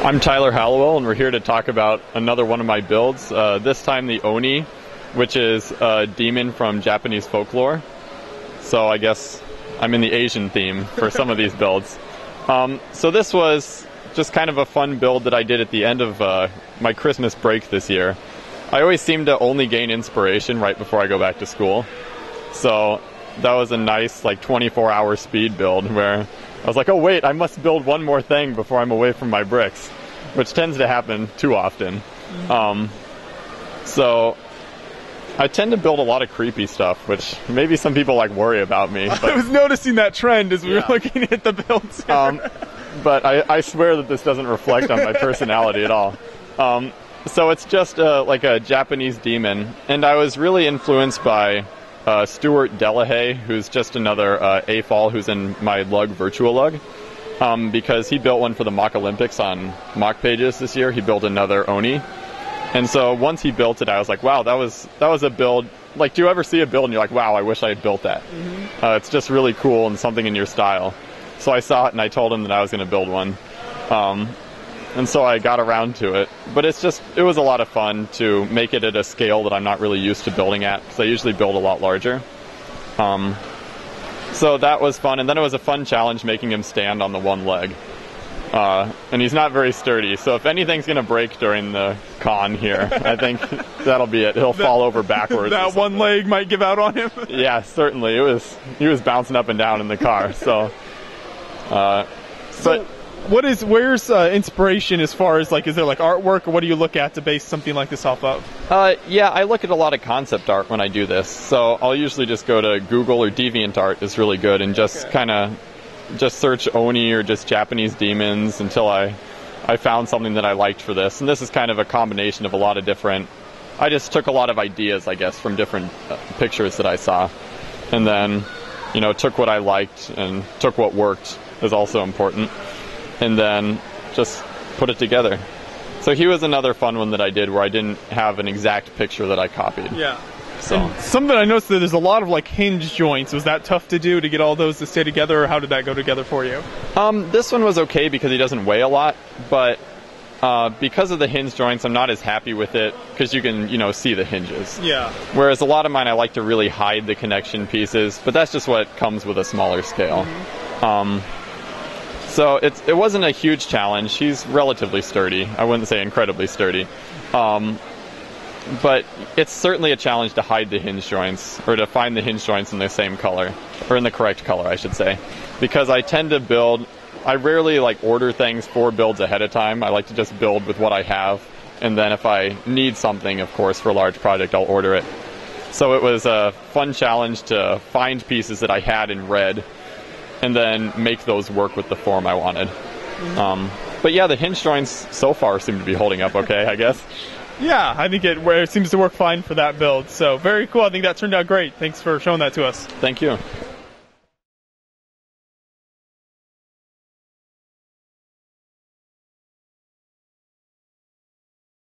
I'm Tyler Halliwell, and we're here to talk about another one of my builds, this time the Oni, which is a demon from Japanese folklore. So I guess I'm in the Asian theme for some of these builds. So this was just kind of a fun build that I did at the end of my Christmas break this year. I always seem to only gain inspiration right before I go back to school. So that was a nice 24-hour speed build where I was like, oh wait, I must build one more thing before I'm away from my bricks, which tends to happen too often. So I tend to build a lot of creepy stuff, which maybe some people worry about me. But I was noticing that trend as we were looking at the builds. But I swear that this doesn't reflect on my personality at all. So it's just like a Japanese demon, and I was really influenced by Stuart Delahaye, who's just another AFOL who's in my LUG Virtual LUG, because he built one for the Mock Olympics on Mock Pages this year. He built another Oni, and so once he built it, I was like, wow, that was a build. Do you ever see a build and you're like, wow, I wish I had built that? It's just really cool and something in your style. So I saw it and I told him that I was going to build one. And so I got around to it. But it was a lot of fun to make it at a scale that I'm not really used to building at, because I usually build a lot larger. So that was fun, and then it was a fun challenge making him stand on the one leg. And he's not very sturdy, so if anything's going to break during the con here, I think that'll be it. He'll fall over backwards. That one leg might give out on him? Yeah, certainly. He was bouncing up and down in the car, so... But where's inspiration as far as is there artwork, or what do you look at to base something like this off of? Yeah, I look at a lot of concept art when I do this. So I'll usually just go to Google, or DeviantArt is really good, and just just search Oni or just Japanese demons until I found something that I liked for this. And this is kind of a combination of a lot of different... I just took a lot of ideas, I guess, from different pictures that I saw, and then took what I liked and took what worked is also important, and then just put it together. So he was another fun one that I did where I didn't have an exact picture that I copied. Yeah. So and something I noticed that there's a lot of hinge joints. Was that tough to do to get all those to stay together, or how did that go together for you? This one was okay because he doesn't weigh a lot, but because of the hinge joints, I'm not as happy with it because you can, see the hinges. Yeah. Whereas a lot of mine, I like to really hide the connection pieces, but that's just what comes with a smaller scale. So it wasn't a huge challenge. He's relatively sturdy. I wouldn't say incredibly sturdy. But it's certainly a challenge to hide the hinge joints, or to find the hinge joints in the same color, or in the correct color, I should say. Because I tend to build... I rarely order things 4 builds ahead of time. I like to just build with what I have, and then if I need something, of course, for a large project, I'll order it. So it was a fun challenge to find pieces that I had in red, and then make those work with the form I wanted. But yeah, the hinge joints so far seem to be holding up okay, I guess. Yeah, I think it seems to work fine for that build. So very cool. I think that turned out great. Thanks for showing that to us. Thank you.